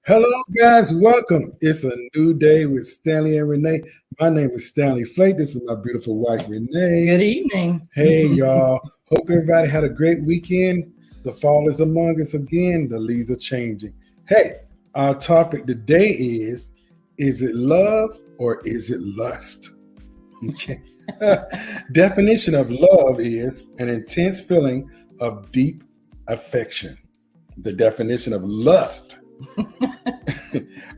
Hello, guys. Welcome. It's a new day with Stanley and Renee. My name is Stanley Flake. This is my beautiful wife, Renee. Good evening. Hey, y'all. Hope everybody had a great weekend. The fall is among us again. The leaves are changing. Hey, our topic today is it love or is it lust? Okay. Definition of love is an intense feeling of deep affection. The definition of lust,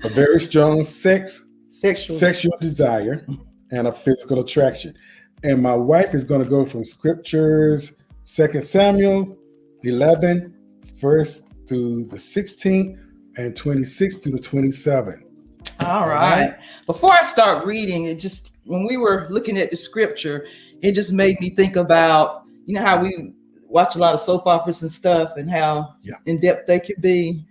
a very strong sexual desire and a physical attraction. And my wife is going to go from scriptures, 2 Samuel 11, first to the 16th and 26 to the 27. All right. Before I start reading, when we were looking at the scripture, it just made me think about, how we watch a lot of soap operas and stuff and how in depth they could be.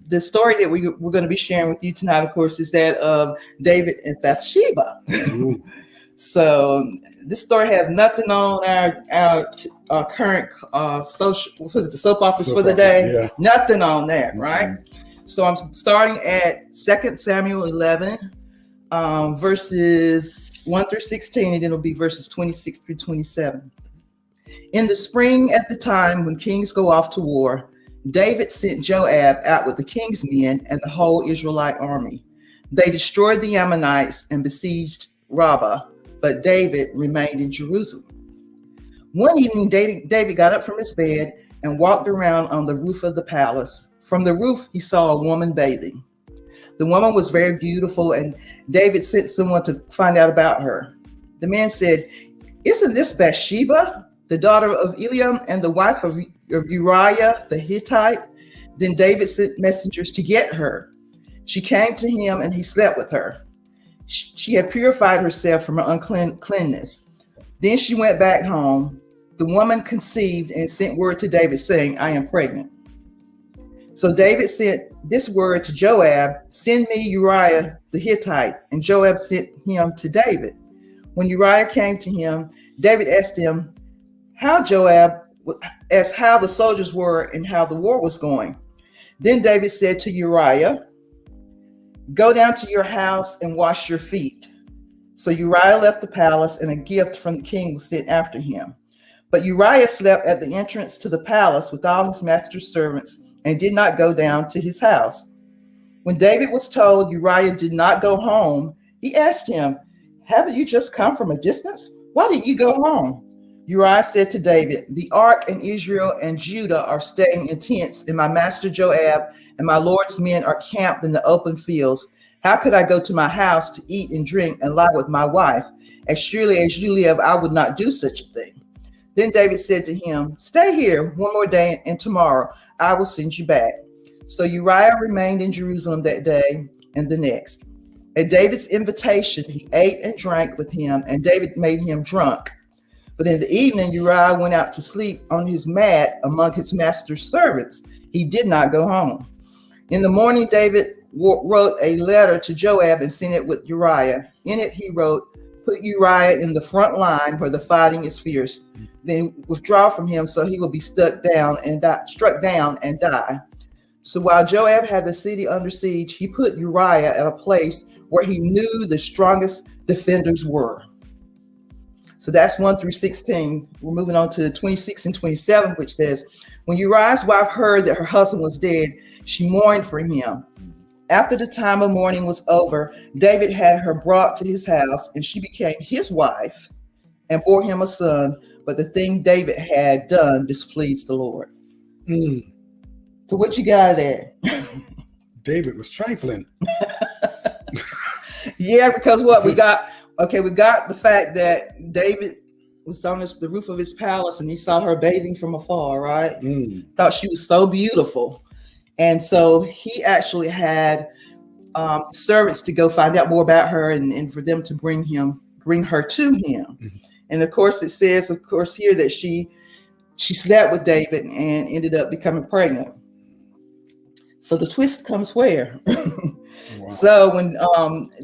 The story that we're going to be sharing with you tonight, of course, is that of David and Bathsheba. So this story has nothing on our current soap operas for the day. Yeah. Nothing on that, right? Mm-hmm. So I'm starting at 2 Samuel 11, verses 1 through 16, and then it'll be verses 26 through 27. In the spring, at the time when kings go off to war, David sent Joab out with the king's men and the whole Israelite army. They destroyed the Ammonites and besieged Rabbah, but David remained in Jerusalem. One evening, David got up from his bed and walked around on the roof of the palace. From the roof, he saw a woman bathing. The woman was very beautiful, and David sent someone to find out about her. The man said, "Isn't this Bathsheba, the daughter of Eliam and the wife of Uriah the Hittite?" Then David sent messengers to get her. She came to him and he slept with her. She had purified herself from her uncleanness. Then she went back home. The woman conceived and sent word to David saying, "I am pregnant." So David sent this word to Joab, "Send me Uriah the Hittite." And Joab sent him to David. When Uriah came to him, David asked him, Joab asked how the soldiers were and how the war was going. Then David said to Uriah, "Go down to your house and wash your feet." So Uriah left the palace, and a gift from the king was sent after him. But Uriah slept at the entrance to the palace with all his master's servants and did not go down to his house. When David was told Uriah did not go home, he asked him, "Haven't you just come from a distance? Why didn't you go home?" Uriah said to David, "The ark and Israel and Judah are staying in tents, and my master Joab and my Lord's men are camped in the open fields. How could I go to my house to eat and drink and lie with my wife? As surely as you live, I would not do such a thing." Then David said to him, "Stay here one more day, and tomorrow I will send you back." So Uriah remained in Jerusalem that day and the next. At David's invitation, he ate and drank with him, and David made him drunk. But in the evening, Uriah went out to sleep on his mat among his master's servants. He did not go home. In the morning, David wrote a letter to Joab and sent it with Uriah. In it, he wrote, "Put Uriah in the front line where the fighting is fierce. Then withdraw from him so he will be struck down and die." So while Joab had the city under siege, he put Uriah at a place where he knew the strongest defenders were. So that's 1 through 16. We're moving on to 26 and 27, which says, when Uriah's wife heard that her husband was dead, she mourned for him. After the time of mourning was over, David had her brought to his house, and she became his wife and bore him a son. But the thing David had done displeased the Lord. So what you got there? David was trifling. Yeah, because what we got the fact that David was on the roof of his palace and he saw her bathing from afar, right? Thought she was so beautiful. And so he actually had servants to go find out more about her and for them to bring her to him. Mm-hmm. And of course, it says, here that she slept with David and ended up becoming pregnant. So the twist comes where? Wow. So when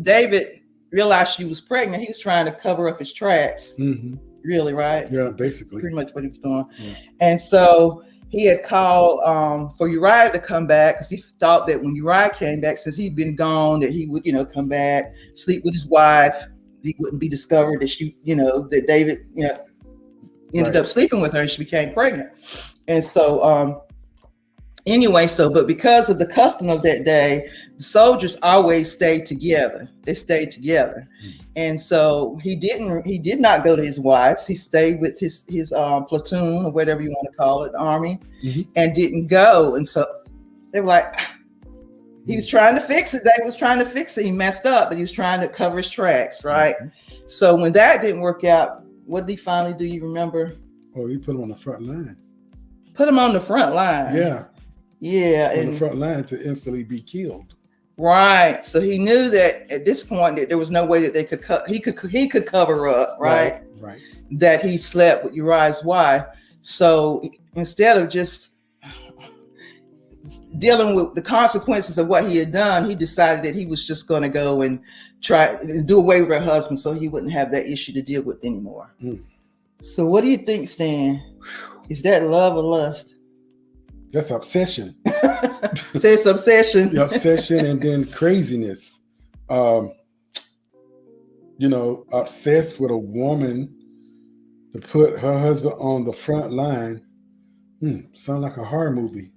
David realized she was pregnant, he was trying to cover up his tracks. Mm-hmm. Really, right? Yeah, basically. Pretty much what he was doing. Yeah. And so he had called for Uriah to come back because he thought that when Uriah came back, since he'd been gone, that he would, come back, sleep with his wife. He wouldn't be discovered that that David, ended up sleeping with her and she became pregnant. And so, but because of the custom of that day, the soldiers always stayed together. They stayed together. And so he did not go to his wives. He stayed with his platoon or whatever you want to call it, the army, and didn't go. And so they were like, he was trying to fix it. They was trying to fix it. He messed up, but he was trying to cover his tracks, right? So when that didn't work out, what did he finally do? You remember? Oh, he put him on the front line. Put him on the front line. Yeah. Yeah. On the front line to instantly be killed. Right. So he knew that at this point that there was no way that they could he could cover up, right? Right. That he slept with Uriah's wife. So instead of just dealing with the consequences of what he had done, he decided that he was just going to go and try to do away with her husband so he wouldn't have that issue to deal with anymore. So what do you think, Stan? Is that love or lust? That's obsession. Say it's obsession. The obsession and then craziness. Obsessed with a woman to put her husband on the front line. Sound like a horror movie.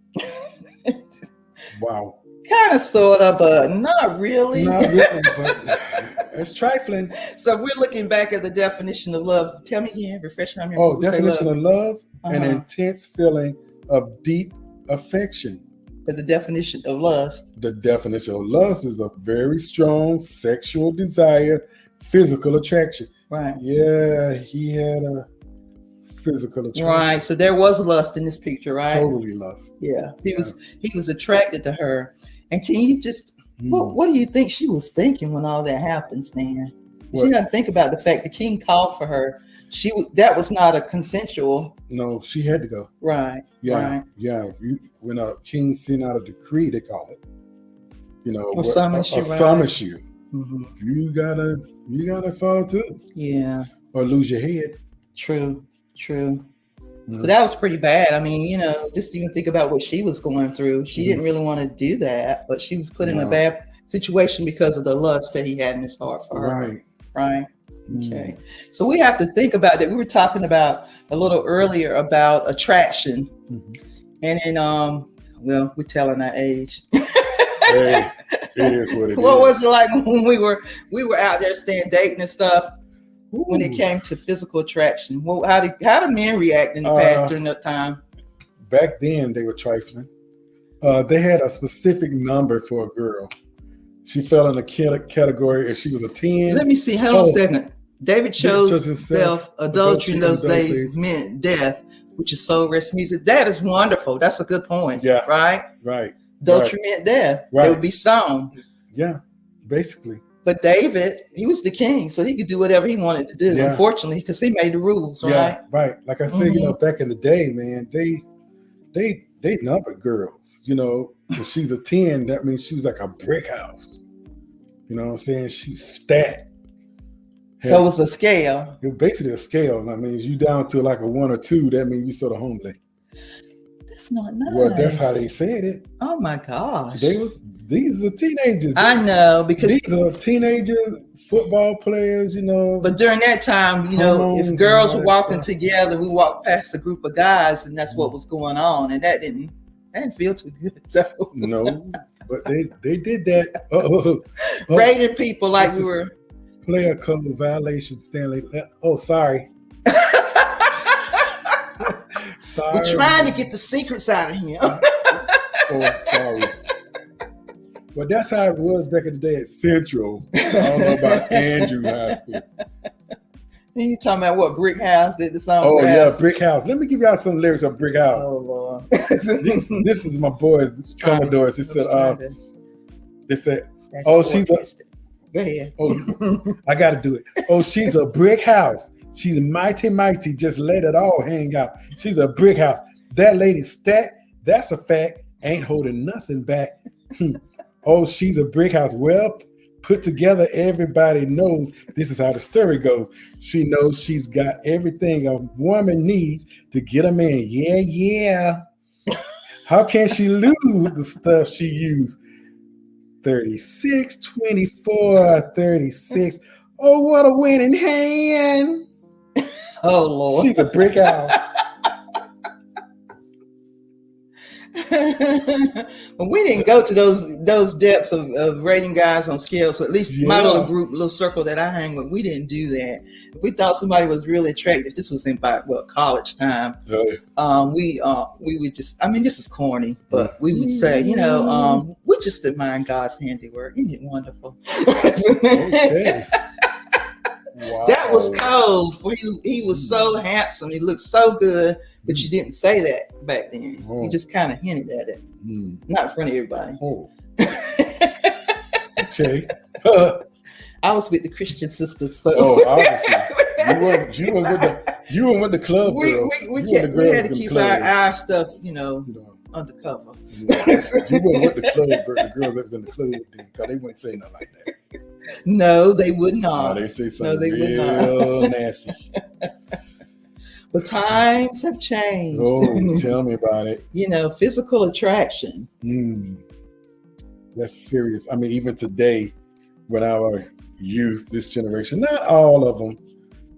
Wow. Kind of, sort of, but not really. Not really, but it's trifling. So we're looking back at the definition of love. Tell me again, refresh my memory. Oh, definition of love, an Uh-huh. intense feeling of deep affection. But the definition of lust. The definition of lust is a very strong sexual desire, physical attraction. Right. Yeah, he had a physical attraction. Right. So there was lust in this picture, right? Totally lust. Yeah. He was attracted to her. And can you just what do you think she was thinking when all that happened, Stan? She didn't think about the fact the king called for her. That was not a consensual. No, she had to go. Right. Yeah. Right. Yeah. When a king sent out a decree, they call it. Or summons you. Right. Summons you. Mm-hmm. You gotta follow through. Yeah. Or lose your head. True. So that was pretty bad. I mean, just even think about what she was going through. She didn't really want to do that, but she was put in a bad situation because of the lust that he had in his heart for her. Right. Okay. So we have to think about that. We were talking about a little earlier about attraction. And then, we're telling our age. Hey, it is what it is. What was it like when we were out there staying dating and stuff? When it came to physical attraction, how did men react in the past during that time? Back then, they were trifling. They had a specific number for a girl. She fell in the category if she was a 10. Let me see. Hold on a second. David chose himself. Adultery in those days meant death, which is soul rest music. That is wonderful. That's a good point. Yeah. Right? Right. Adultery meant death. They would be stoned. Yeah, basically. But David, he was the king, so he could do whatever he wanted to do, unfortunately, because he made the rules, right? Yeah, right. Like I said, back in the day, man, they numbered girls. If she's a 10, that means she was like a brick house. You know what I'm saying? She's stacked. So it was a scale. It was basically a scale. I mean, you down to like a 1 or 2, that means you sort of homely. That's not nice. Well, that's how they said it. Oh my gosh. These were teenagers. I know, because these are teenagers, football players, But during that time, if girls were walking together, we walked past a group of guys, and that's what was going on, and that didn't feel too good though. No, but they did that. Rating people like we were player code violation, Stanley. Oh, sorry. Sorry. We're trying to get the secrets out of him. Oh, sorry. Well, that's how it was back in the day at Central. I don't know about Andrews High School. And you talking about what, Brick House? Did the song? Oh, yeah, Brick House. Let me give y'all some lyrics of Brick House. Oh, Lord. this is my boys, Commodores. It said, oh, she's a... Go ahead. Oh, I got to do it. Oh, she's a brick house. She's mighty, mighty. Just let it all hang out. She's a brick house. That lady stat, that's a fact. Ain't holding nothing back. Oh, she's a brick house. Well put together. Everybody knows this is how the story goes. She knows she's got everything a woman needs to get a man. Yeah. How can she lose the stuff she used? 36, 24, 36. Oh, what a winning hand. Oh Lord. She's a brick house. But we didn't go to those depths of rating guys on scales. So at least my little group, little circle that I hang with, we didn't do that. If we thought somebody was really attractive, this was in college time. We would just, I mean, this is corny, but we would say, we just admire God's handiwork. Isn't it wonderful? Okay. Wow. That was cold. For he was so handsome. He looked so good, but you didn't say that back then. You just kind of hinted at it, not in front of everybody. Okay. I was with the Christian sisters, so obviously you were with the club girls. We had to keep our stuff, undercover. You were with the club the girls that was in the club because they wouldn't say nothing like that. No, they would not. No, they say something real nasty. But times have changed. Oh, tell me about it. Physical attraction. That's serious. I mean, even today, when our youth, this generation, not all of them,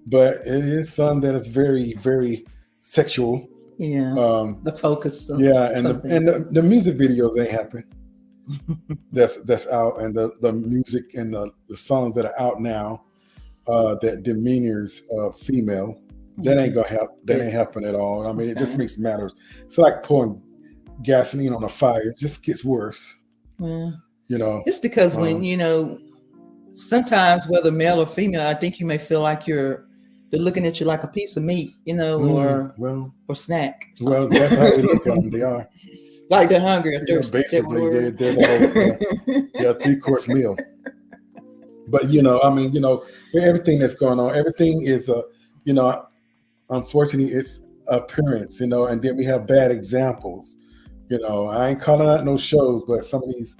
but it is some that is very, very sexual. Yeah. The focus. And the music videos ain't happening. that's out, and the music and the songs that are out now that demeanors female, that ain't gonna help. That ain't helping at all. I mean, it just makes matters. It's like pouring gasoline on a fire. It just gets worse. Yeah. It's because when sometimes whether male or female, I think you may feel like they're looking at you like a piece of meat, or snack. Well, that's how we look at them. They are. Like they're hungry or thirsty. Basically, they're a 3-course meal. But everything that's going on, everything is unfortunately, it's appearance. And then we have bad examples. I ain't calling out no shows, but some of these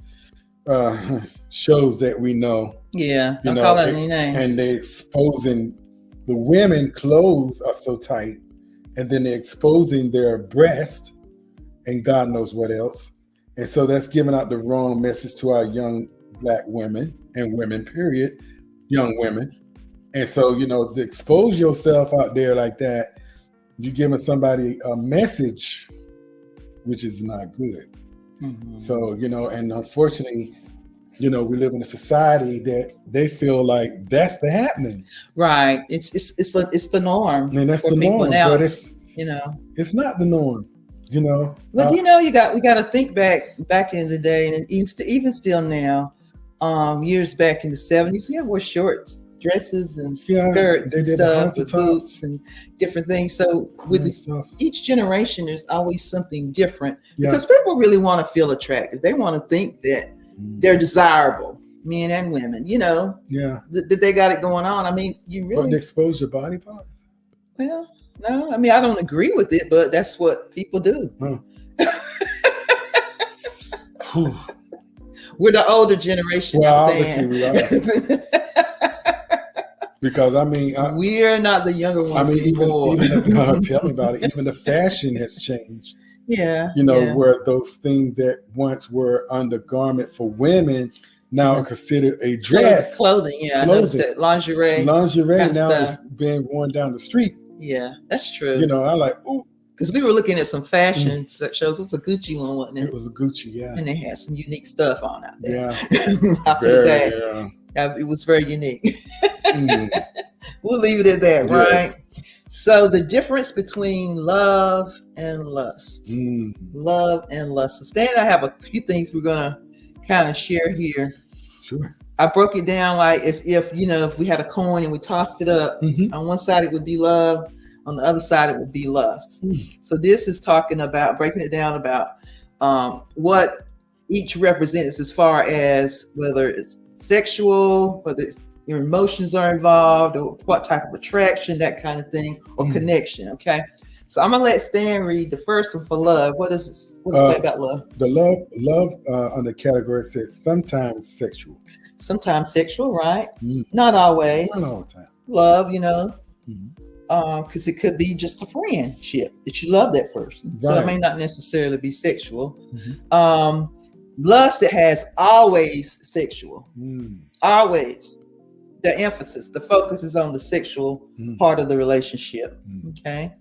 shows that we know. Yeah, don't call out any names. And they exposing the women clothes are so tight, and then they're exposing their breast. And God knows what else. And so that's giving out the wrong message to our young Black women and women, period, young women. And so, to expose yourself out there like that, you're giving somebody a message, which is not good. Mm-hmm. So, and unfortunately, we live in a society that they feel like that's the happening. Right. It's the norm. And that's the norm. Now, but it's not the norm. Well, we got to think back in the day, and even still now, years back in the 70s, we wore shorts, dresses, and skirts and stuff with boots and different things. So with each generation, there's always something different because people really want to feel attractive. They want to think that they're desirable, men and women. That they got it going on. I mean, you really to expose your body parts. Well. No, I mean, I don't agree with it, but that's what people do. We're the older generation. Well, obviously we are. Because, we're not the younger ones anymore. Tell me about it. Even the fashion has changed. Yeah. Where those things that once were undergarment for women now are considered a dress. Clothing, I noticed that. Lingerie now is being worn down the street. Yeah, that's true. I like, ooh. Because we were looking at some fashion shows. It was a Gucci one, wasn't it? It was a Gucci, yeah. And they had some unique stuff on out there. Yeah. It was very unique. We'll leave it at that, right? So the difference between love and lust. Love and lust. So Stan and I have a few things we're going to kind of share here. Sure. I broke it down like as if we had a coin and we tossed it up. On one side it would be love, on the other side it would be lust. So this is talking about breaking it down about what each represents as far as whether it's sexual, whether it's your emotions are involved, or what type of attraction, that kind of thing, or connection. Okay. So I'm gonna let Stan read the first one for love. What does it say about love? The love on the category says sometimes sexual. Sometimes sexual, right? Not always. Not all the time. Love, because it could be just a friendship that you love that person. So it Right. may not necessarily be sexual. Mhm. Lust, it has always sexual, Mm. always. The emphasis, the focus is on the sexual Mm. part of the relationship. Mm. Okay.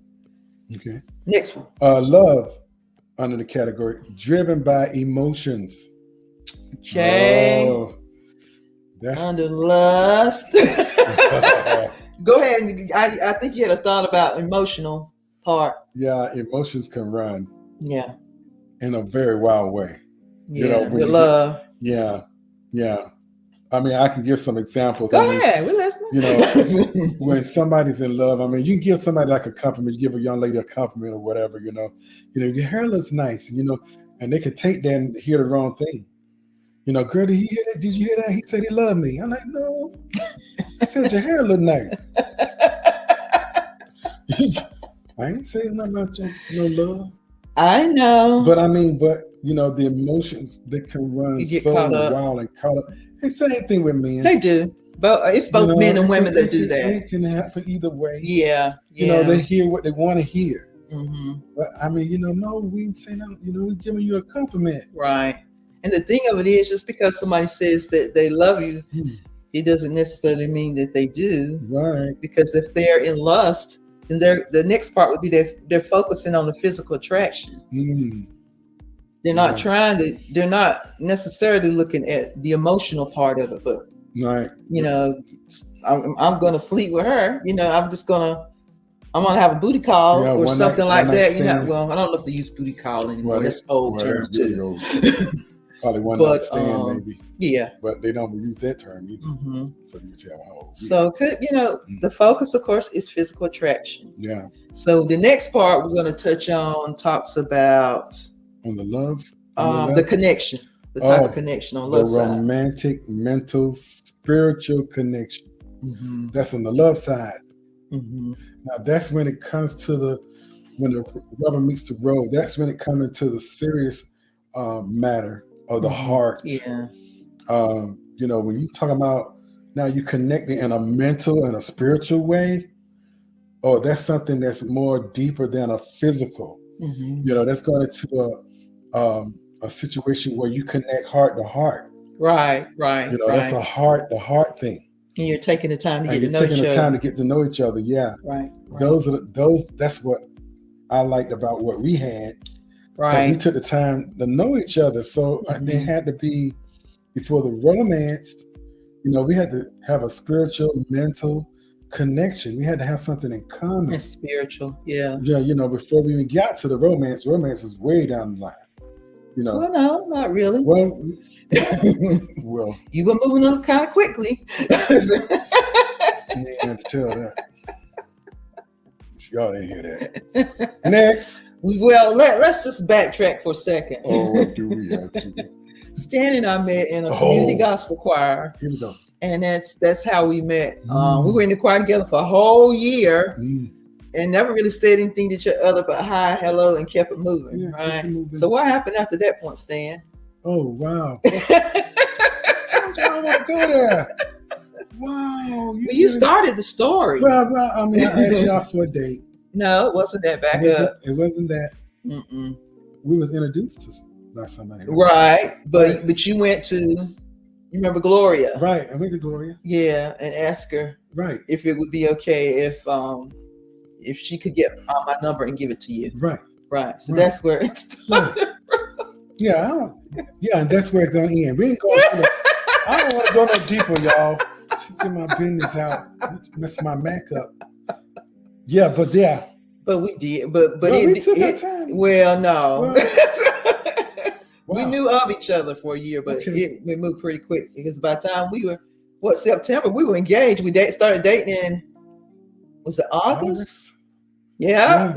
Okay. Next one. Love under the category driven by emotions. Okay. Oh, that's Under lust. Go ahead. And I think you had a thought about emotional part. yeah. Emotions can run Yeah. in a very wild way. Yeah. You know, when With you love. Yeah, yeah. I mean, I can give some examples. Go I mean, ahead. We're listening. you know, when somebody's in love, I mean, you can give somebody like a compliment. You give a young lady a compliment or whatever. You know, your hair looks nice. You know, and they could take that and hear the wrong thing. You know, girl, did he hear that? Did you hear that? He said he loved me. I'm like, no. I said your hair look nice. I ain't saying nothing about your no love. I know. But I mean, you know, the emotions, they can run You get so caught up. wild and caught up. And same thing with men. They do. But it's both men and women that do that. It can happen either way. Yeah. You know, they hear what they want to hear. Mm-hmm. But I mean, you know, no, we ain't saying nothing. You know, we're giving you a compliment. Right. And the thing of it is, just because somebody says that they love you, it doesn't necessarily mean that they do. Right. Because if they're in lust, then the next part would be they're focusing on the physical attraction. Mm. They're not they're not necessarily looking at the emotional part of it. But, right. you know, I'm going to sleep with her. You know, I'm going to have a booty call or something like that. You know, well, I don't know if they use booty call anymore. Well, that's old term too. Probably one night stand, maybe. Yeah. But they don't use that term either. Mm-hmm. So you can tell how. So, the focus, of course, is physical attraction. Yeah. So the next part we're going to touch on talks about on the love, the connection, the type of connection on love side. The romantic, mental, spiritual connection. Mm-hmm. That's on the love side. Mm-hmm. Now that's when it comes to when the rubber meets the road. That's when it comes into the serious matter of the heart. Yeah. You know, when you talk about now you connecting in a mental and a spiritual way, that's something that's more deeper than a physical. Mm-hmm. You know, that's going into a situation where you connect heart to heart. Right. You know, that's a heart to heart thing. And you're taking the time to get to know each other. You're taking the time to get to know each other. Yeah. Right. That's what I liked about what we had. Right. We took the time to know each other. So they had to be before the romance. You know, we had to have a spiritual, mental connection. We had to have something in common. It's spiritual, yeah. Yeah, you know, before we even got to the romance was way down the line. You know. Well, no, not really. Well, you were moving on kind of quickly. You had to tell that. Y'all didn't hear that. Next. Well, let's just backtrack for a second. Oh, what do we have to do? Stan and I met in a community gospel choir. Here we go. And that's how we met. We were in the choir together for a whole year and never really said anything to each other but hi, hello, and kept it moving. Right. So what happened after that point, Stan? Oh, wow. I don't want to go there. Wow. You started the story. Well, I mean, I asked y'all for a date. No, it wasn't that. Back up. It wasn't that. Mm-mm. We was introduced to by somebody. Right. But you went to, you remember Gloria? Right. I went to Gloria. Yeah, and asked her if it would be okay if she could get my number and give it to you. Right. So that's where it started. Yeah, and that's where it's gonna end. We ain't going to I don't want to go no deeper, y'all. Get my business out. Mess my Mac up. Yeah. But we did. But we took our time. Well, no. We knew of each other for a year, but we moved pretty quick because by the time we were September, we were engaged. We started dating in, was it August? Yeah.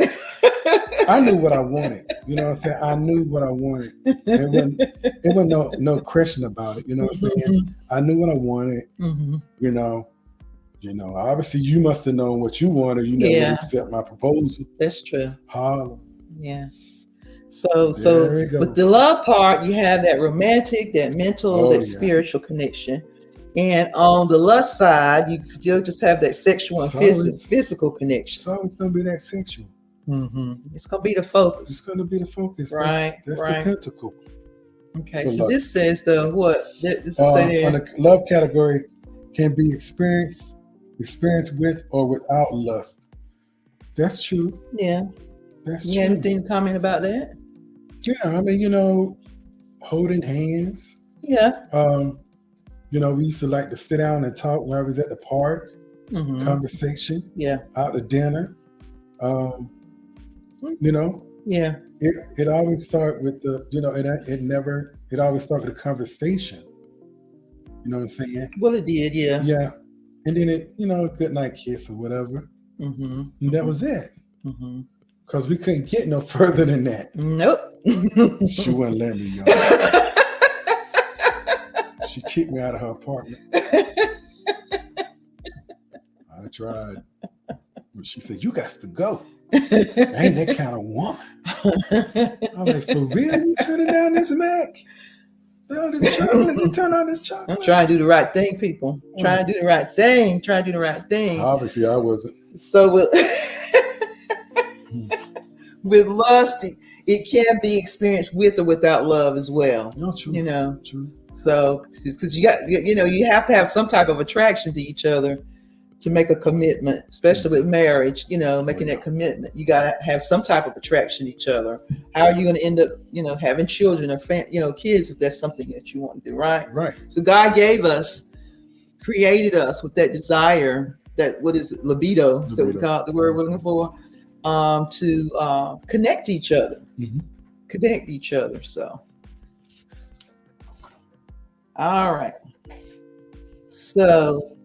I knew what I wanted. You know what I'm saying? I knew what I wanted. It wasn't no question about it. You know what I'm saying? I knew what I wanted. Mm-hmm. You know, obviously you must have known what you wanted. You never accept my proposal. That's true. Holla. Yeah. So with the love part, you have that romantic, that mental, that spiritual connection. And on the lust side, you still just have that sexual and physical connection. It's always going to be that sexual. It's going to be the focus. It's going to be the focus. Right. That's the pentacle. Okay. So this says what? This is saying on the love category can be experienced with or without lust. That's true. Yeah. That's true. You have anything to comment about that? Yeah. I mean, holding hands. Yeah. We used to like to sit down and talk when I was at the park. Conversation. Yeah. Out to dinner. Yeah. It always start with it always start with a conversation. You know what I'm saying? Well, it did, yeah. Yeah. And then it, good night kiss or whatever. And that was it. Because we couldn't get no further than that. Nope. She wouldn't let me, y'all. She kicked me out of her apartment. I tried. But she said, "You got to go. I ain't that kind of woman." I'm like, "For real? You turning down this Mac? This chocolate? You turn on this chocolate?" I'm trying to do the right thing, people. Trying to do the right thing. Trying to do the right thing. Obviously, I wasn't. So with lust, it can be experienced with or without love as well. No, true. True. So, because you have to have some type of attraction to each other to make a commitment, especially with marriage. Making that commitment, you got to have some type of attraction to each other. How are you going to end up, having children or kids if that's something that you want to do, right? Right. So God created us with that desire. That what is it? Libido. So we call it the word we're looking for. To connect each other. Connect each other. So. All right. So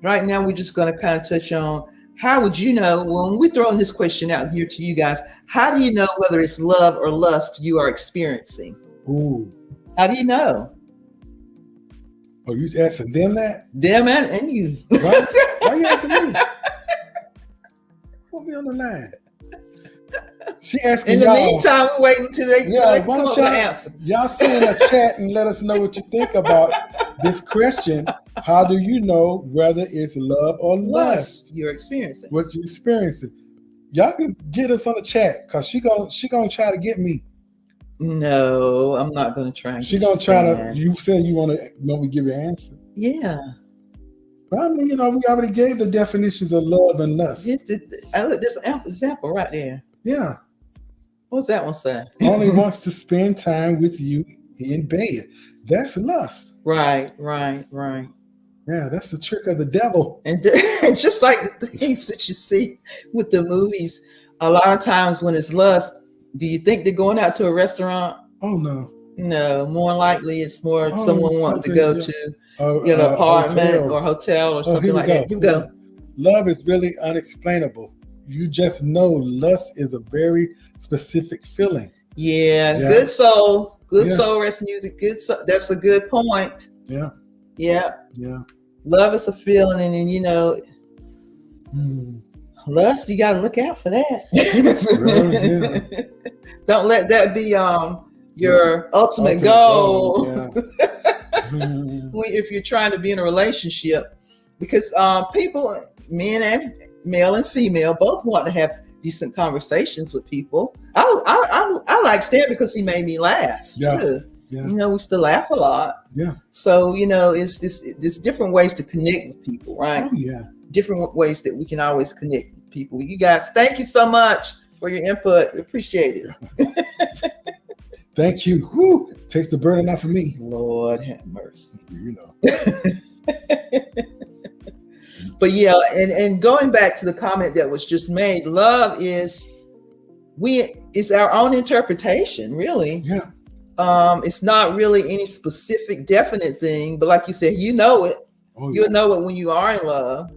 right now we're just going to kind of touch on how would you know when we're throwing this question out here to you guys, how do you know whether it's love or lust you are experiencing? Ooh. How do you know? Oh, you asking them that? Them and you. Right? Why you asking me? Put me on the line. She asking in the y'all. meantime, we're waiting until they why come don't up with an answer. Y'all send in a chat and let us know what you think about this question. How do you know whether it's love or lust you're experiencing? What you experiencing? Y'all can get us on the chat because she gonna try to get me. No, I'm not gonna try. She gonna try to. You said you want me give you an answer. Yeah. But I mean, we already gave the definitions of love and lust. Look, there's an example right there. Yeah. What's that one say? Only wants to spend time with you in bed. That's lust. Right. Yeah, that's the trick of the devil. And just like the things that you see with the movies, a lot of times when it's lust, do you think they're going out to a restaurant? Oh, no. No, more likely it's more someone wanting to go to an apartment or hotel or something like that. Here we go. Love is really unexplainable. You just know lust is a very specific feeling. Yeah. Good soul rest music. Good soul. That's a good point. Yeah. Love is a feeling, and then lust. You got to look out for that. Don't let that be your ultimate goal. If you're trying to be in a relationship, because people, male and female, both want to have decent conversations with people. I like Stan because he made me laugh too. Yeah. We still laugh a lot. Yeah. So it's there's different ways to connect with people, right? Oh yeah. Different ways that we can always connect with people. You guys, thank you so much for your input. We appreciate it. Thank you. Whew. Takes the burden off of me. Lord have mercy. But yeah, and going back to the comment that was just made, love is our own interpretation, really. Yeah. It's not really any specific definite thing, but like you said, you know it. Oh, You'll know it when you are in love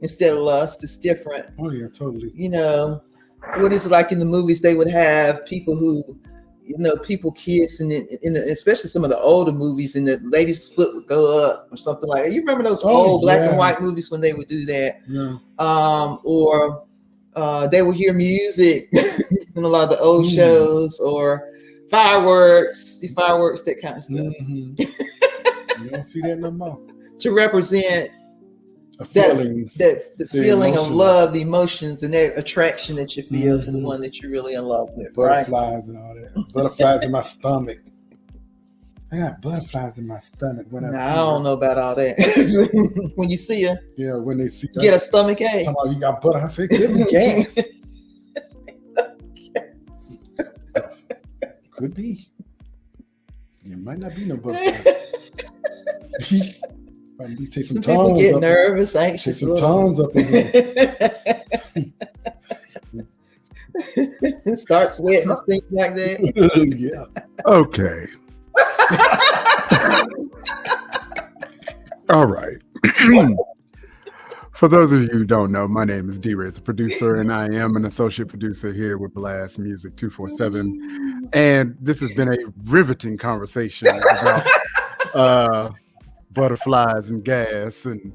instead of lust. It's different. Oh yeah, totally. What is it like in the movies? They would have people who, people kiss, and especially some of the older movies, and the lady's foot would go up or something like that. You remember those old black and white movies when they would do that? Yeah. Or they would hear music in a lot of the old shows, or fireworks, that kind of stuff. You don't see that no more. to represent The that feelings, the feeling of emotions. love, the emotions, and that attraction that you feel to the one that you're really in love with, right? Butterflies and all that. Butterflies in my stomach. I got butterflies in my stomach when I see I don't her. know about all that. When you see her, Yeah, when they see you get a stomach ache. Somehow you got butter. I said, give me gas. Could be. It might not be no butterfly. Take Some some people tongues get up. nervous, Take anxious. some tongues up in here. Start sweating and things like that. Yeah. Okay. All right. For those of you who don't know, my name is D-Ray, the producer, and I am an associate producer here with Blast Music 247. And this has been a riveting conversation about butterflies and gas, and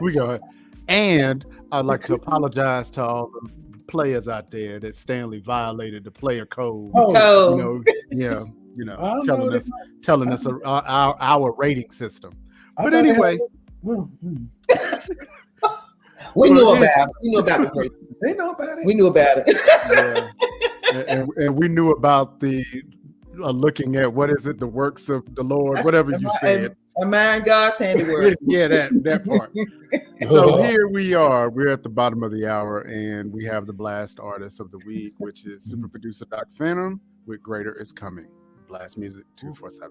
we go ahead. And I'd like to apologize to all the players out there that Stanley violated the player code. Oh, Telling us our rating system. But anyway, we knew about it. We knew about the rating. They know about it. We knew about it. Yeah. and we knew about the looking at what is it, the works of the Lord, whatever you said. Admiring God's handiwork. Yeah, that part. So here we are. We're at the bottom of the hour, and we have the Blast Artist of the Week, which is super producer Doc Phantom with Greater Is Coming. Blast Music 247.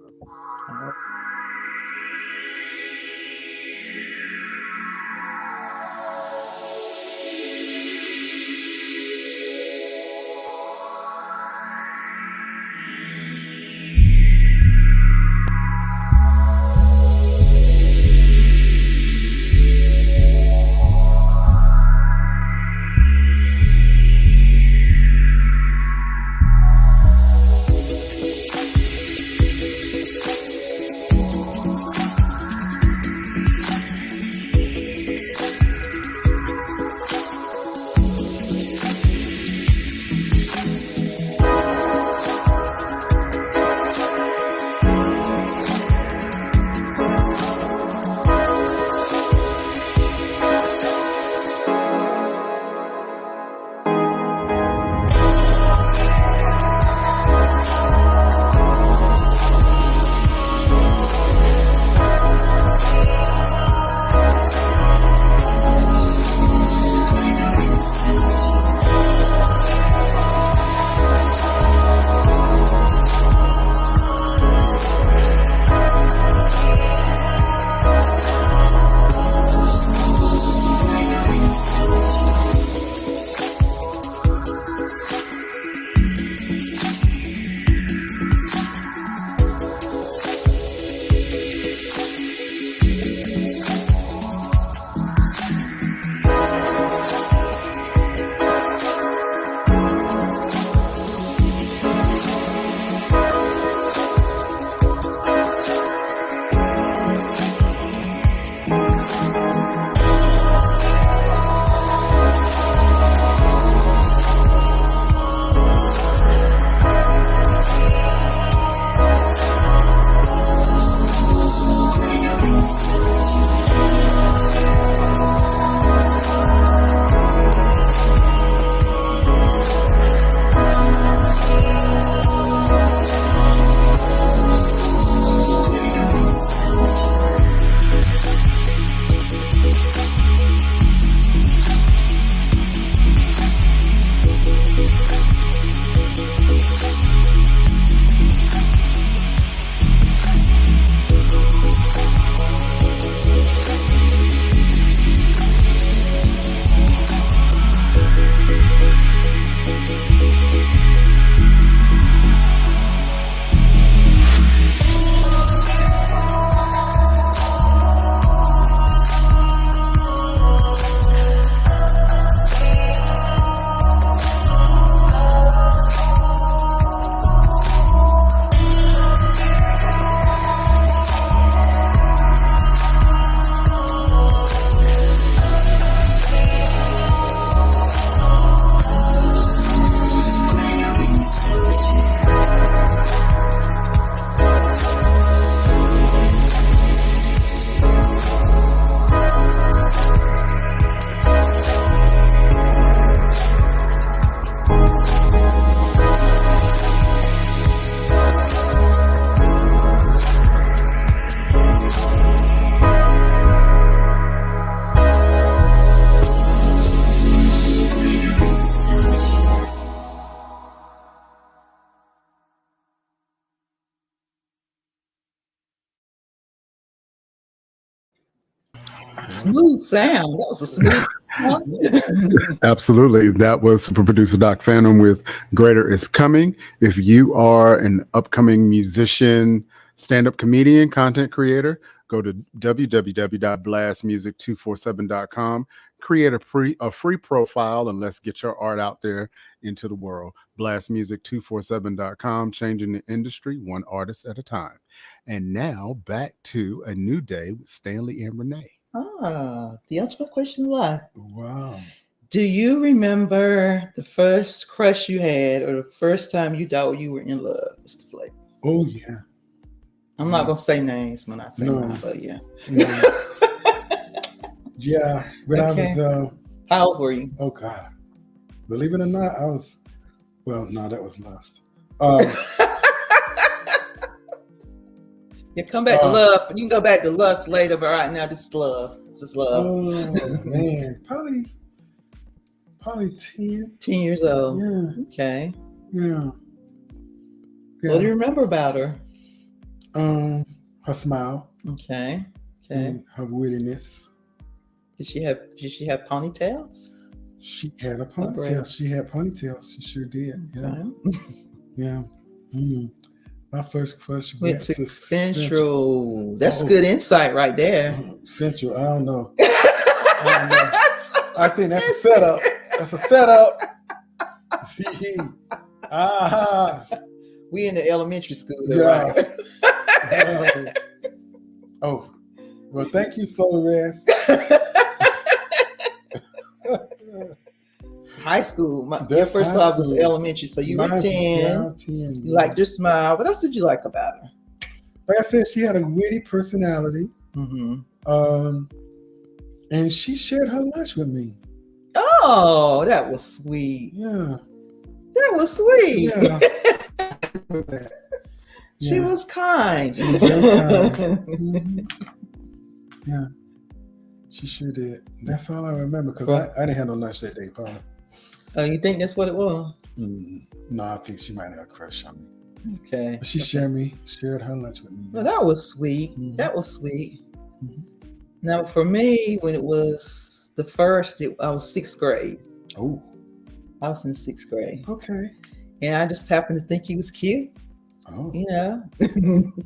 smooth sound. That was a smooth sound. Absolutely. That was super producer Doc Phantom with Greater Is Coming. If you are an upcoming musician, stand-up comedian, content creator, go to www.blastmusic247.com, create a free profile, and let's get your art out there into the world. Blastmusic247.com, changing the industry one artist at a time. And now back to A New Day with Stanley and Renee. The ultimate question of life. Wow. Do you remember the first crush you had or the first time you thought you were in love, Mr. Flake? Oh, yeah. I'm not going to say names when I say No. mine, but yeah. Yeah. When Okay. I was, How old were you? oh, God. Believe it or not, I was, well, no, that was lust. Yeah, come back to love. You can go back to lust later, but right now, this is love. This is love. Oh, man. Probably 10. 10 years old. Yeah. Okay. Yeah. What do you remember about her? Her smile. Okay. And her wittiness. Did she have ponytails? She had a ponytail. She had ponytails. She sure did. Yeah. Okay. Yeah. My first crush Went to Central. That's good insight right there. Central. I don't know. I think that's a setup. That's a setup. See. We in the elementary school, Yeah. right? Oh. Well, thank you, Solar High school. Your first love was elementary, so you were 10. 10. You liked her smile. What else did you like about her? Like I said, she had a witty personality. Mm-hmm. And she shared her lunch with me. Oh, that was sweet. Yeah. That was sweet. Yeah. She was kind. She was very kind. Mm-hmm. Yeah. She sure did. That's all I remember because I didn't have no lunch that day, probably. Oh, you think that's what it was? No, I think she might have a crush on me. Okay. But she shared her lunch with me. Well, that was sweet. Mm-hmm. That was sweet. Mm-hmm. Now, for me, when it was the first, I was 6th grade. Oh. I was in 6th grade. Okay. And I just happened to think he was cute. Oh. You know,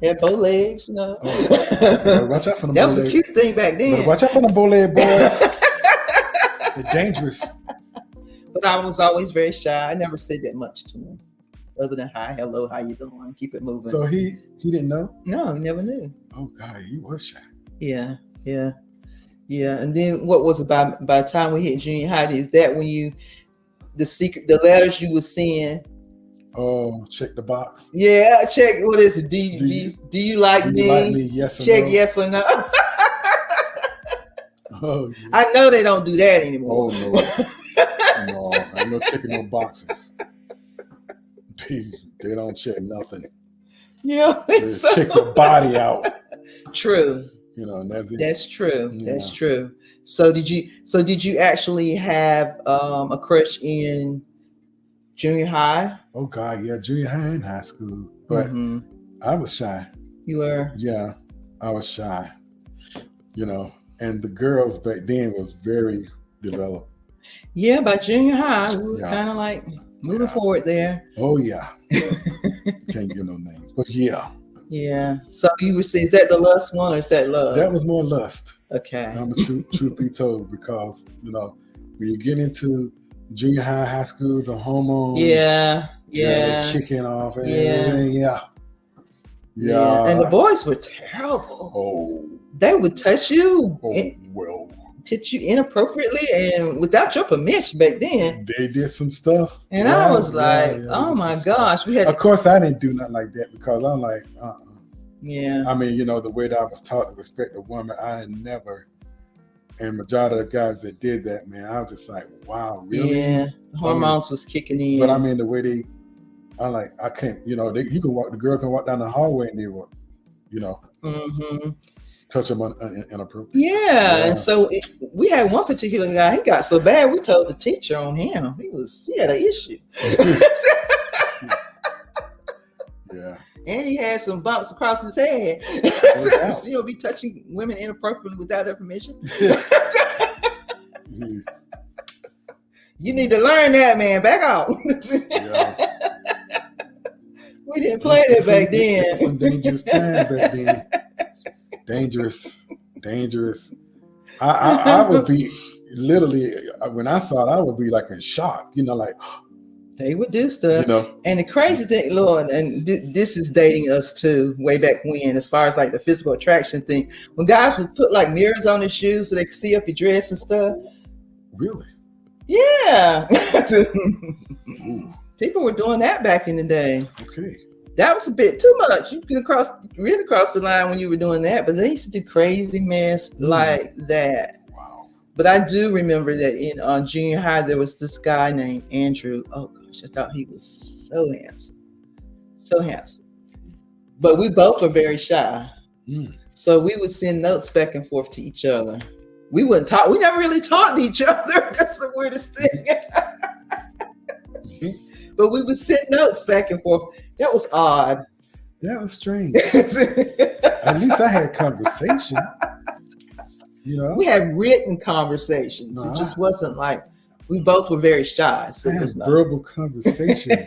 had bow legs, you know. Oh. Watch out for them. That was a cute thing back then. Watch out for them bow leg boys. They're dangerous. But I was always very shy. I never said that much to him, other than hi, hello, how you doing? Keep it moving. So he didn't know? No, he never knew. Oh God, he was shy. Yeah. And then what was it by the time we hit junior high? Is that when the letters you were seeing? Oh, check the box. Yeah, check. What is it? Do you like me? Do you like me? Yes or check no? yes or no. Oh, yeah. I know they don't do that anymore. Oh no, no, ain't no checking no boxes. They don't check nothing. Yeah, They check your body out. True. You know, and that's it. That's true. Yeah. That's true. So did you actually have a crush in junior high? Oh God, yeah, junior high and high school. But I was shy. You were? Yeah, I was shy. You know, and the girls back then was very developed. Yeah, by junior high, we were kind of like moving forward there. Oh yeah. Can't give no names. But yeah. Yeah. So you would say, is that the lust one or is that love? That was more lust. Okay. I'm a truth be told, because you know, when you get into junior high, high school, the hormones, kicking off, and yeah. And the boys were terrible. Oh, they would touch you. Touch you inappropriately and without your permission back then. They did some stuff, and I was like, "Oh my gosh!" We had. Of course, I didn't do nothing like that because I'm like, Yeah. I mean, you know, the way that I was taught to respect a woman, I never. And majority of the guys that did that, man, I was just like, wow, really? Yeah, the hormones was kicking in. But I mean, the way I can't, you know, the girl can walk down the hallway and they will, you know, touch them inappropriate. Yeah, and so we had one particular guy. He got so bad, we told the teacher on him. He had an issue. And he had some bumps across his head. doubt. Still be touching women inappropriately without their permission. Yeah. You need to learn that, man. Back off. Yeah. We didn't play that back It was some then. dangerous times back then. Dangerous. I would be literally, when I saw it, I would be like in shock, like, They would do stuff. you know. And the crazy thing, Lord, and this is dating us too, way back when, as far as like the physical attraction thing, when guys would put like mirrors on their shoes so they could see up your dress and stuff. Really? Yeah. Ooh, People were doing that back in the day. okay. That was a bit too much. You could really cross the line when you were doing that, but they used to do crazy mess like that. Wow. But I do remember that in junior high, there was this guy named Andrew. Oh gosh, I thought he was so handsome. So handsome. But we both were very shy. So we would send notes back and forth to each other. We wouldn't talk. We never really talked to each other. That's the weirdest thing. But we would send notes back and forth. That was odd. That was strange. At least I had conversation. We had written conversations. It just wasn't like, we both were very shy. So I it had was not. verbal conversation.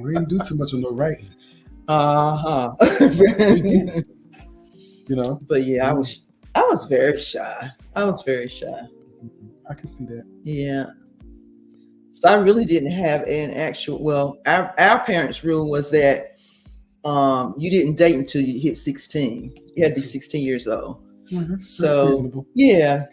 We didn't do too much of no writing. But yeah, I was very shy. I can see that. Yeah. So I really didn't have an actual, our parents' rule was that you didn't date until you hit 16. You had to be 16 years old. That's So reasonable. yeah,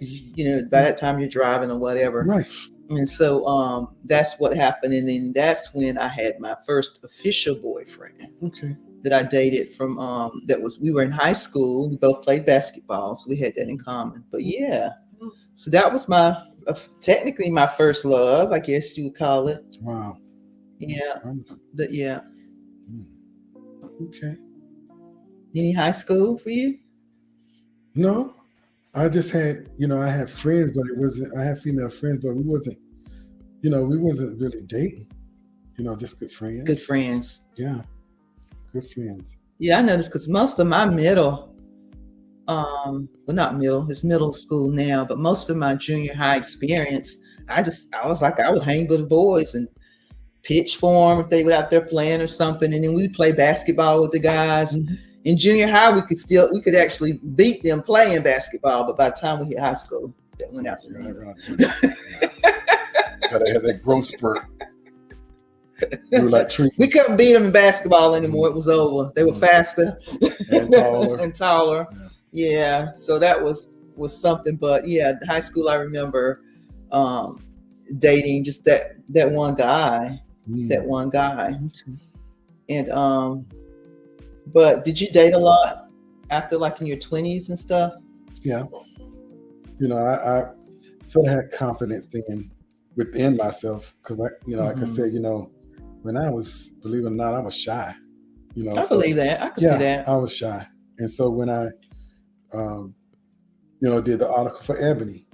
by that time you're driving or whatever. Right. And so that's what happened. And then that's when I had my first official boyfriend. Okay. That I dated from we were in high school. We both played basketball, so we had that in common. But yeah, so that was technically my first love, I guess you would call it. Wow. Yeah. Yeah. Okay. Any high school for you? No, I just had, I had friends, but I had female friends, but we wasn't really dating, just good friends. Good friends. Yeah. Good friends. Yeah, I noticed because most of my middle, not middle, it's middle school now, but most of my junior high experience, I was like, I would hang with the boys and pitch for them if they were out there playing or something. And then we'd play basketball with the guys. Mm-hmm. In junior high, we could actually beat them playing basketball. But by the time we hit high school, that went out the window. Gotta have that growth spurt. We were like trees. We couldn't beat them in basketball anymore. It was over. They were faster and taller. and taller. Yeah. So that was something. But yeah, high school, I remember dating just that one guy. That one guy. And but did you date a lot after like in your 20s and stuff? Yeah. I sort of had confidence then within myself because like I said, when I was, believe it or not, I was shy. I believe that. I can see that. I was shy. And so when I did the article for Ebony,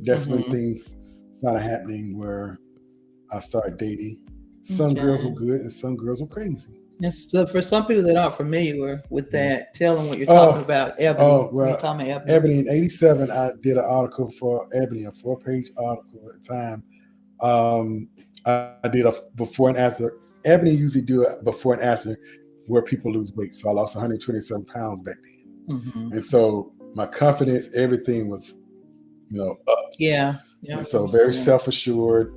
that's when things started happening where I started dating. Some girls were good and some girls were crazy. Yes, so for some people that aren't familiar with that, tell them what you're talking about, Ebony. Well, talking about Ebony in '87, I did an article for Ebony, a 4-page article at the time. I did a before and after. Ebony usually do a before and after where people lose weight. So I lost 127 pounds back then. And so my confidence, everything was, up. Yeah. And so very self-assured.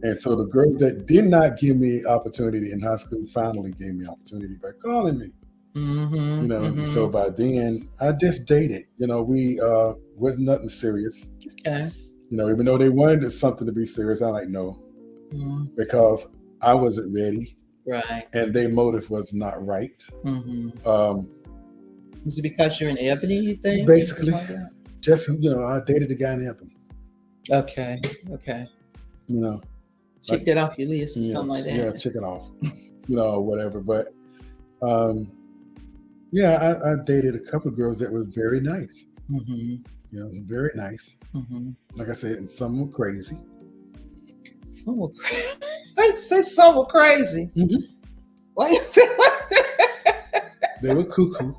And so the girls that did not give me opportunity in high school finally gave me opportunity by calling me. And so by then I just dated. We wasn't nothing serious. Okay. Even though they wanted something to be serious, I'm like, no, because I wasn't ready. Right. And their motive was not right. Is it because you're in Ebony, you think? Basically, just, I dated a guy in Ebony. Okay. Check that off your list or something like that. Yeah, check it off. Whatever. But I dated a couple of girls that were very nice. Very nice. Like I said, and some were crazy. Some were crazy. They say something crazy. Mhm. Why you say like that? They were cuckoo.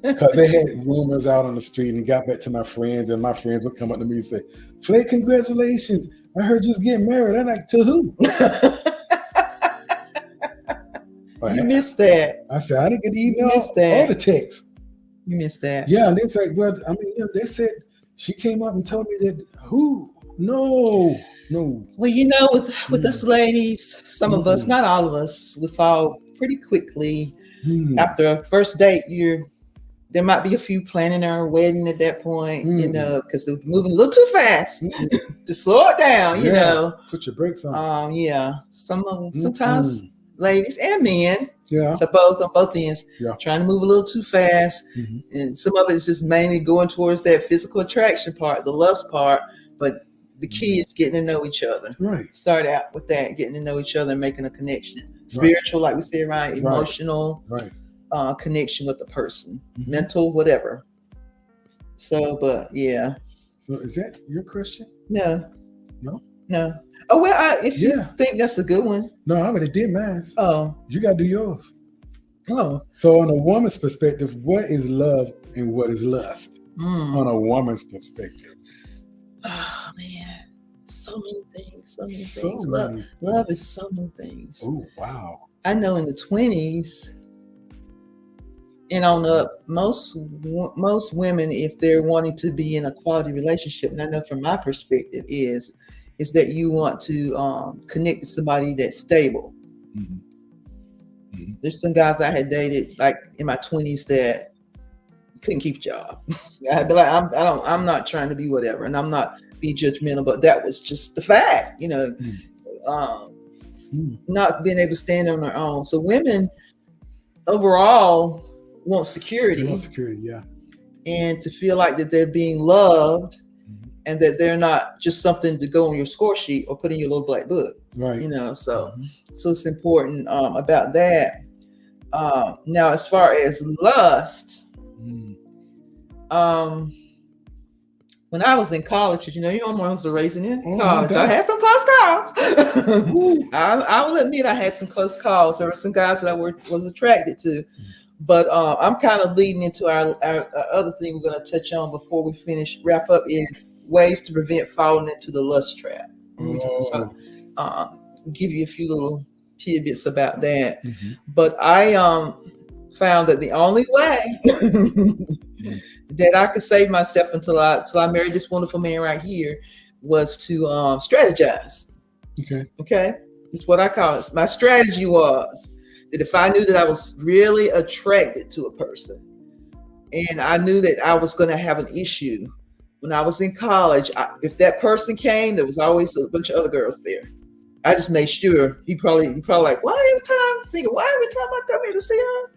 Because they had rumors out on the street and got back to my friends, and my friends would come up to me and say, Flay, congratulations. I heard you was getting married. I'm like, to who? You missed that. I said, I didn't get the You email missed that. or the text. You missed that. Yeah, and they said, well, I mean, they said she came up and told me that who? No. Well, with us ladies, some of us, not all of us, we fall pretty quickly. After a first date, there might be a few planning our wedding at that point, because they're moving a little too fast to slow it down, Put your brakes on. Sometimes ladies and men, Yeah. so both on both ends, trying to move a little too fast. And some of it is just mainly going towards that physical attraction part, the lust part, but the key is getting to know each other. Right. Start out with that, getting to know each other and making a connection. Spiritual, like we said, right? Emotional. Right. Connection with the person, mental, whatever. So, but yeah. So, is that your question? No. Oh well, if you think that's a good one. No, I already did mine. Oh, you gotta do yours. Oh. So, on a woman's perspective, what is love and what is lust? On a woman's perspective. Oh man, so many things. Love is so many things. Oh wow. I know in the 20s. And on up, most women, if they're wanting to be in a quality relationship, and I know from my perspective is that you want to connect with somebody that's stable. There's some guys I had dated like in my 20s that couldn't keep a job. I'd be like, I'm not trying to be whatever, and I'm not be judgmental, but that was just the fact, not being able to stand on their own. So women overall want security. And to feel like that they're being loved and that they're not just something to go on your score sheet or put in your little black book. Right. So it's important about that. Now, as far as lust, when I was in college, I'm one of the raising in college. I had some close calls. I will admit I had some close calls. There were some guys that I was attracted to. But I'm kind of leading into our other thing we're going to touch on before we wrap up is ways to prevent falling into the lust trap. So give you a few little tidbits about that. But I found that the only way that I could save myself until I married this wonderful man right here was to strategize. Okay. That's what I call it. My strategy was that if I knew that I was really attracted to a person and I knew that I was going to have an issue when I was in college, if that person came, there was always a bunch of other girls there. I just made sure he probably like, why every time I come here to see her,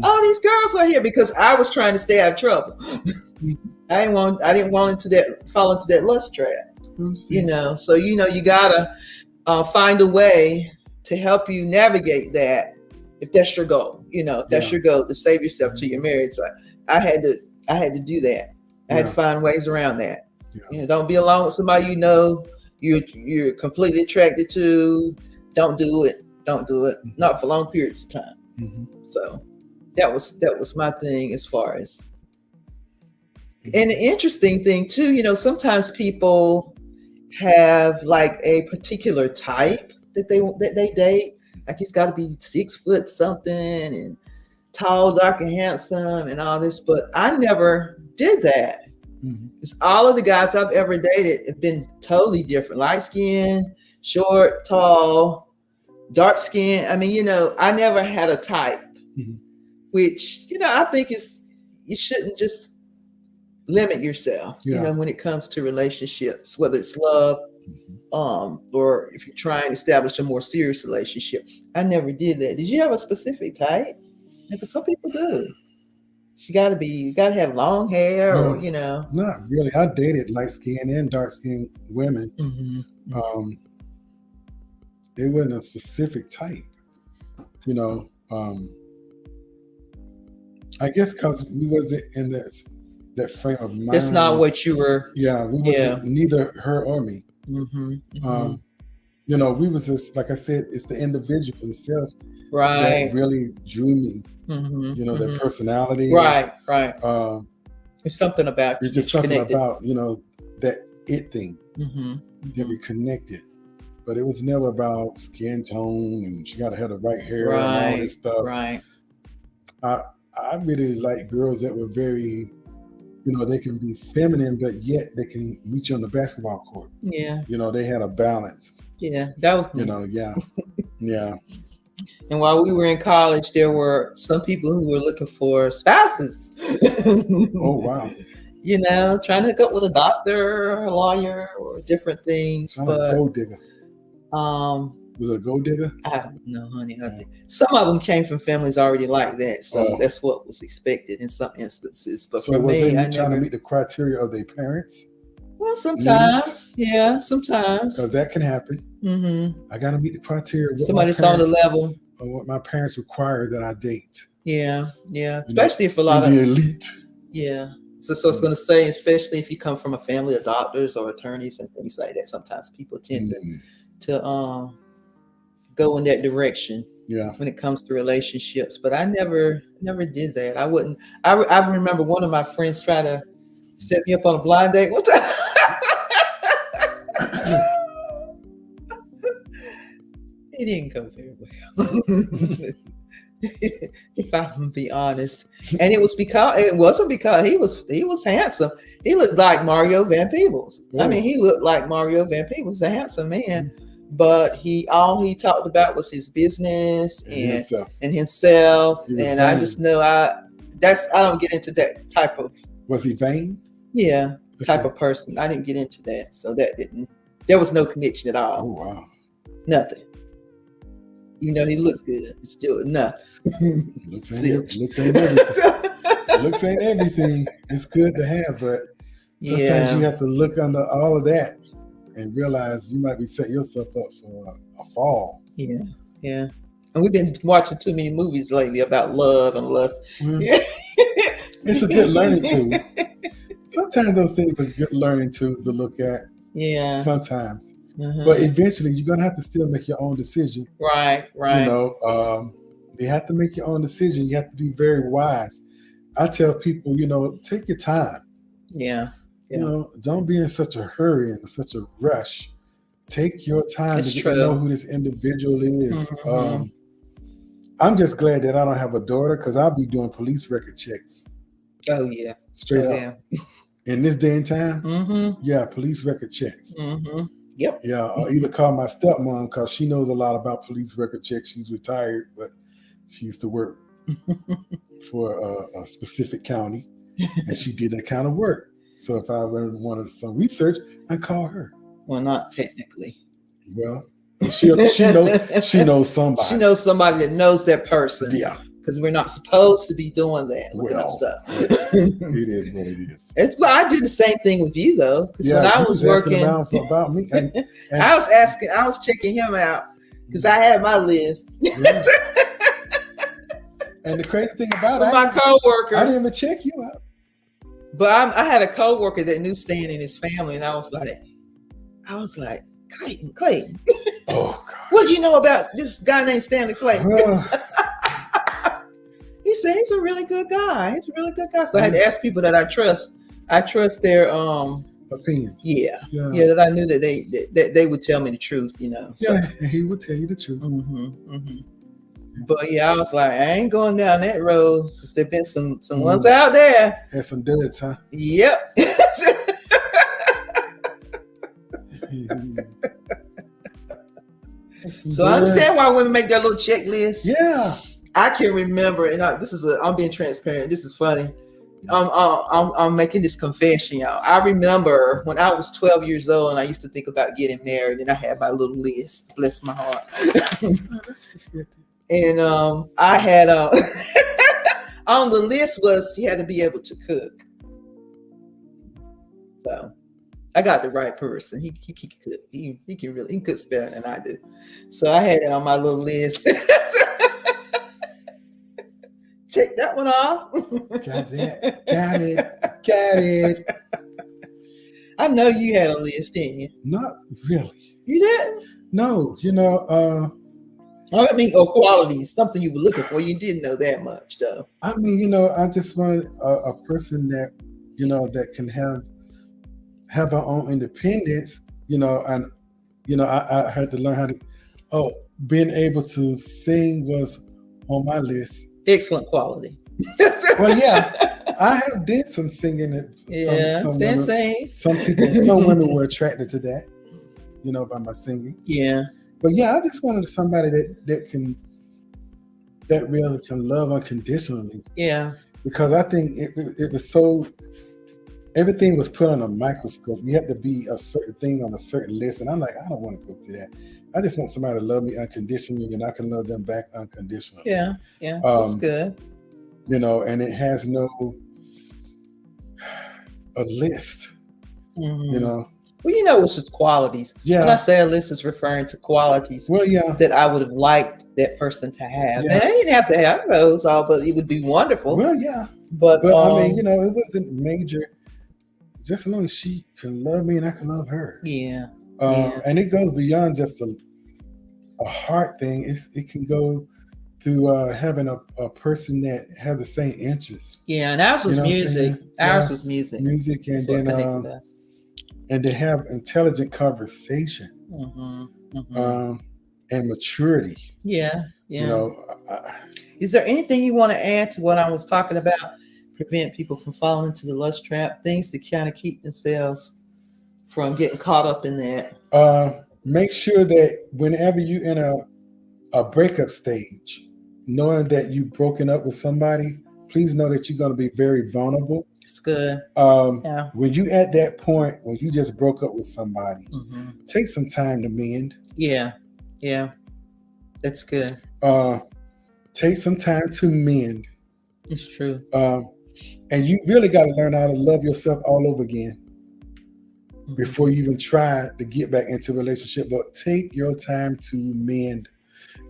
all these girls are here, because I was trying to stay out of trouble. I didn't want to fall into that lust trap. So you gotta find a way to help you navigate that if that's your goal. If that's your goal, to save yourself till you're married. So I had to do that. I had to find ways around that. Don't be alone with somebody you're completely attracted to. Don't do it. Not for long periods of time. So that was my thing as far as. And the interesting thing too, sometimes people have like a particular type that they date. Like he's got to be 6 foot something and tall, dark, and handsome and all this. But I never did that. Because all of the guys I've ever dated have been totally different. Light skin, short, tall, dark skin. I mean, I never had a type, which, I think you shouldn't just limit yourself, when it comes to relationships, whether it's love, or if you're trying to establish a more serious relationship. I never did that. Did you have a specific type? Because some people do. You gotta have long hair, or Not really. I dated light skinned and dark skinned women. It wasn't a specific type, I guess because we wasn't in that frame of mind. That's not what you were. Yeah, we wasn't, neither her or me. You know, we was just, like I said, it's the individual himself Right. that really drew me. You know, their personality. Right. There's something about it's just something about, you know, that it thing that we connected. But it was never about skin tone and she got to have the right hair and all this stuff. Right. I really like girls that were very, you know, they can be feminine, but yet they can meet you on the basketball court. Yeah. You know, they had a balance. Yeah, that was me. You know, yeah. And while we were in college, there were some people who were looking for spouses. Oh, wow. You know, trying to hook up with a doctor, or a lawyer, or different things. Sound like a gold digger. Was it a gold digger? I don't know, honey. Some of them came from families already like that, so that's what was expected in some instances. But so for was me, they trying to meet the criteria of their parents? Well, sometimes, yeah, sometimes. Because that can happen. I got to meet the criteria. Somebody's on the level of what my parents require that I date. Yeah. Especially if a lot of the elite. Yeah. So I was going to say, especially if you come from a family of doctors or attorneys and things like that, sometimes people tend to go in that direction. Yeah. When it comes to relationships, but I never did that. I wouldn't. I remember one of my friends trying to set me up on a blind date one time. It didn't go very well. If I'm gonna be honest, and it wasn't because he was handsome. He looked like Mario Van Peebles. I mean, he looked like Mario Van Peebles, a handsome man. But all he talked about was his business and himself. And I just know I don't get into that type of. Was he vain? Yeah, type of person. I didn't get into that, so there was no connection at all. Oh wow, nothing. You know, he looked good. It's still nothing. Looks ain't everything. Looks ain't everything. It's good to have, but sometimes you have to look under all of that and realize you might be setting yourself up for a fall. Yeah. And we've been watching too many movies lately about love and lust. It's a good learning tool. Sometimes those things are good learning tools to look at. Yeah. Sometimes. But eventually you're gonna have to still make your own decision. Right. You know, you have to make your own decision. You have to be very wise. I tell people, you know, take your time. Yeah. You know, don't be in such a hurry and such a rush. Take your time to get to know who this individual is. I'm just glad that I don't have a daughter because I'll be doing police record checks. Oh yeah. Straight up. Yeah. In this day and time, police record checks. Yep. Yeah, I'll either call my stepmom because she knows a lot about police record checks. She's retired, but she used to work for a specific county, and she did that kind of work. So if I wanted some research, I call her. Well, not technically. Well, she knows somebody. She knows somebody that knows that person. Yeah. Because we're not supposed to be doing that. Looking up stuff. It is what it is. I did the same thing with you though. Because when I was working about me, and I was checking him out because I had my list. And the crazy thing about it, my coworker, I didn't even check you out. But I had a coworker that knew Stan and his family, and I was like, Clayton. Oh God. What do you know about this guy named Stanley Clayton? He said he's a really good guy. He's a really good guy. So I had to ask people that I trust. I trust their opinions. Yeah, that I knew that they would tell me the truth. You know. So. Yeah, and he would tell you the truth. But I was like, I ain't going down that road because there've been some ones out there. Had some duds, huh? Yep. So I understand why women make that little checklist. Yeah. I can remember, and I'm being transparent. This is funny. I'm making this confession, y'all. I remember when I was 12 years old and I used to think about getting married, and I had my little list. Bless my heart. And I had on the list was he had to be able to cook. So I got the right person. He can cook. He cooks better than I do. So I had it on my little list. Check that one off. Got it. I know you had a list, didn't you? Not really. You did? No, I mean, or qualities, something you were looking for. You didn't know that much, though. I mean, I just wanted a person that, that can have our own independence, and, I had to learn how to, being able to sing was on my list. Excellent quality. Well, yeah, I have did some singing. Some women were attracted to that, by my singing. Yeah. But yeah, I just wanted somebody that really can love unconditionally. Yeah. Because I think it was so, everything was put on a microscope. You had to be a certain thing on a certain list. And I'm like, I don't want to go through that. I just want somebody to love me unconditionally and I can love them back unconditionally. Yeah. Yeah. That's good. And it has a list, Mm-hmm. Well, it's just qualities. Yeah. When I say a list, is referring to qualities that I would have liked that person to have. Yeah. And I didn't have to have those all, but it would be wonderful. Well, yeah. But I mean, it wasn't major. Just as long as she can love me and I can love her. Yeah. And it goes beyond just a heart thing. It can go through having a person that has the same interests. Yeah, and ours was music. Ours was music. Music, and then and to have intelligent conversation, and maturity. Yeah, yeah. Is there anything you want to add to what I was talking about? Prevent people from falling into the lust trap. Things to kind of keep themselves from getting caught up in that. Make sure that whenever you're in a breakup stage, knowing that you've broken up with somebody, please know that you're going to be very vulnerable. It's good. When you at that point, when you just broke up with somebody, take some time to mend. Yeah. Yeah. That's good. Take some time to mend. It's true. And you really got to learn how to love yourself all over again before you even try to get back into a relationship. But take your time to mend.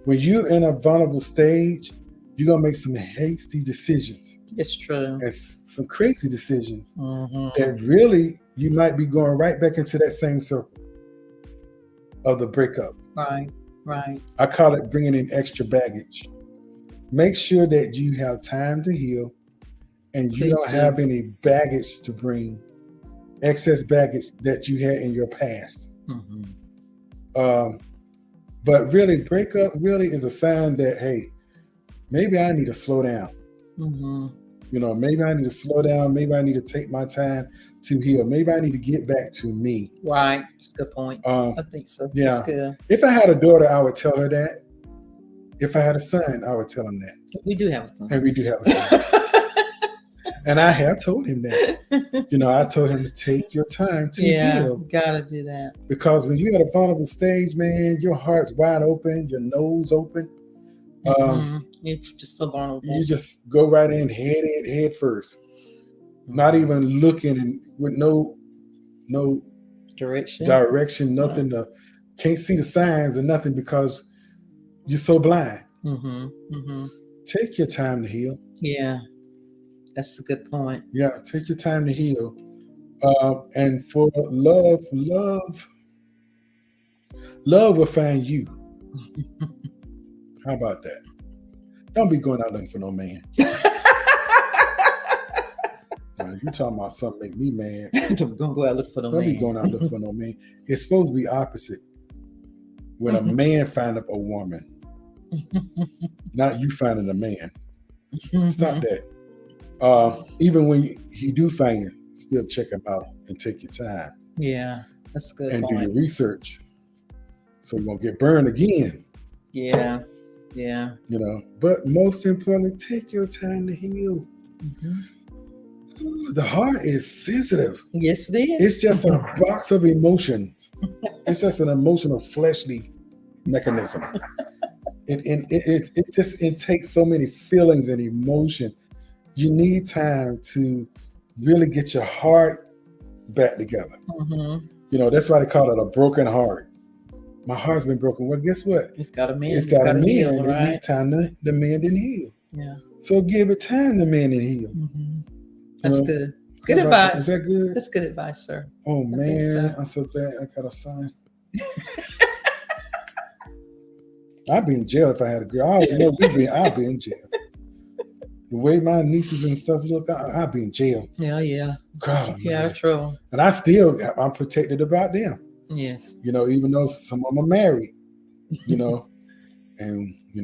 When you're in a vulnerable stage, you're going to make some hasty decisions. It's true. And some crazy decisions that really you might be going right back into that same circle of the breakup. Right. I call it bringing in extra baggage. Make sure that you have time to heal and you don't have any baggage to bring, excess baggage that you had in your past. But really, breakup really is a sign that, hey, maybe I need to slow down. Maybe I need to slow down. Maybe I need to take my time to heal. Maybe I need to get back to me. Right. That's a good point. I think so. Yeah. That's good. If I had a daughter, I would tell her that. If I had a son, I would tell him that. We do have a son. And we do have a son. And I have told him that. I told him to take your time to heal. Gotta do that. Because when you're at a vulnerable stage, man, your heart's wide open, your nose open. You're just so vulnerable. You just go right in, head first. Not even looking and with no direction, nothing. Can't see the signs or nothing because you're so blind. Take your time to heal. Yeah. That's a good point. Yeah, take your time to heal. And for love will find you. How about that? Don't be going out looking for no man. You talking about something make me mad. Don't go out looking for no man. Don't be going out looking for no man. It's supposed to be opposite. When a man find up a woman, not you finding a man. Stop that. Even when he do find you, still check him out and take your time. Yeah, that's good. And do your research, so you won't get burned again. Yeah. But most importantly, take your time to heal. The heart is sensitive. Yes, it is. It's just a box of emotions. It's just an emotional, fleshly mechanism. It takes so many feelings and emotion. You need time to really get your heart back together. That's why they call it a broken heart. My heart's been broken. Well, guess what? It's got to mend. It's got to mend. Heal, right? It needs time to mend and heal. Yeah. So give it time to mend and heal. That's good. Good advice. Is that good? That's good advice, sir. Oh think man, so. I'm so glad I got a son. I'd be in jail if I had a girl. I already know I'd be in jail. The way my nieces and stuff look, I'd be in jail. Yeah. God, Yeah, man. true. And I'm protected about them. Yes. Even though some of them are married, and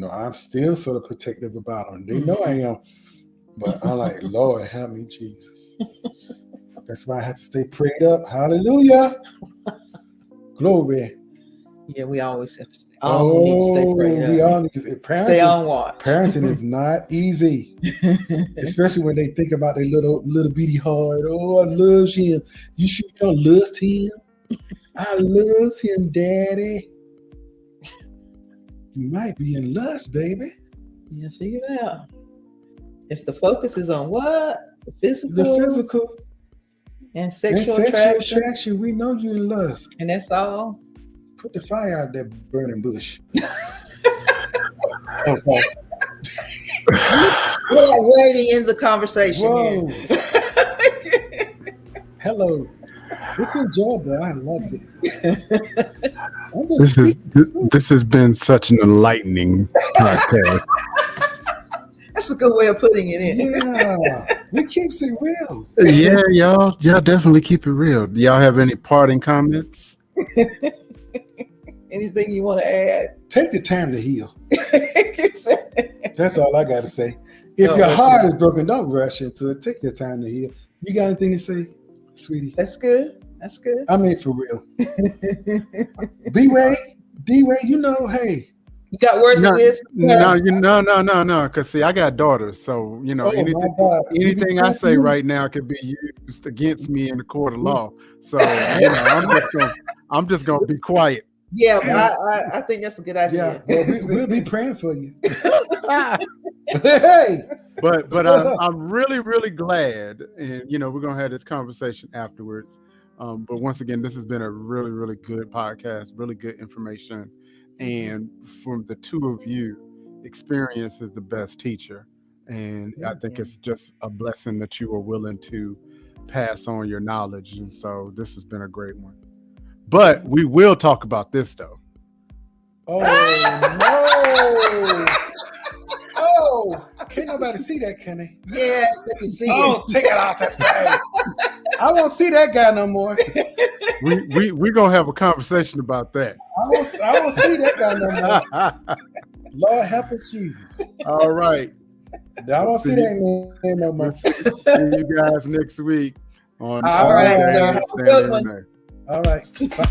I'm still sort of protective about them. They know I am, but I'm like, Lord, help me, Jesus. That's why I have to stay prayed up. Hallelujah. Glory. Yeah, we always have to stay. All need to stay prayed up. We all need to stay on watch. Parenting is not easy, especially when they think about their little bitty heart. Oh, I love him. You sure you don't lust him? I love him, Daddy. You might be in lust, baby. Yeah, figure it out. If the focus is on what? The physical and sexual attraction, we know you're in lust. And that's all. Put the fire out that burning bush. Oh, sorry. We're like waiting in the conversation. Whoa. Hello. It's enjoyable. I loved it. This has been such an enlightening podcast. That's a good way of putting it in. Yeah, we keep it real. Yeah, y'all definitely keep it real. Do y'all have any parting comments? Anything you want to add? Take the time to heal. That's all I got to say. If your heart is broken, don't rush into it. Take your time to heal. You got anything to say, sweetie? That's good. I mean, for real. D-Way, hey. You got words of wisdom? No. Because see, I got daughters, so anything I say right now could be used against me in the court of law. So I'm just gonna be quiet. Yeah, I think that's a good idea. Yeah, we'll be praying for you. Hey, but I'm really, really glad, and we're gonna have this conversation afterwards. But once again, this has been a really, really good podcast, really good information. And from the two of you, experience is the best teacher. And I think it's just a blessing that you are willing to pass on your knowledge. And so this has been a great one. But we will talk about this, though. Oh, no. Oh, can't nobody see that, can they? Yes, they can see it. Take it out. That's right. I won't see that guy no more. We're going to have a conversation about that. I won't see that guy no more. Lord help us, Jesus. All right. I won't see that man no more. See you guys next week. All right, sir. Have a good one. All right. Bye.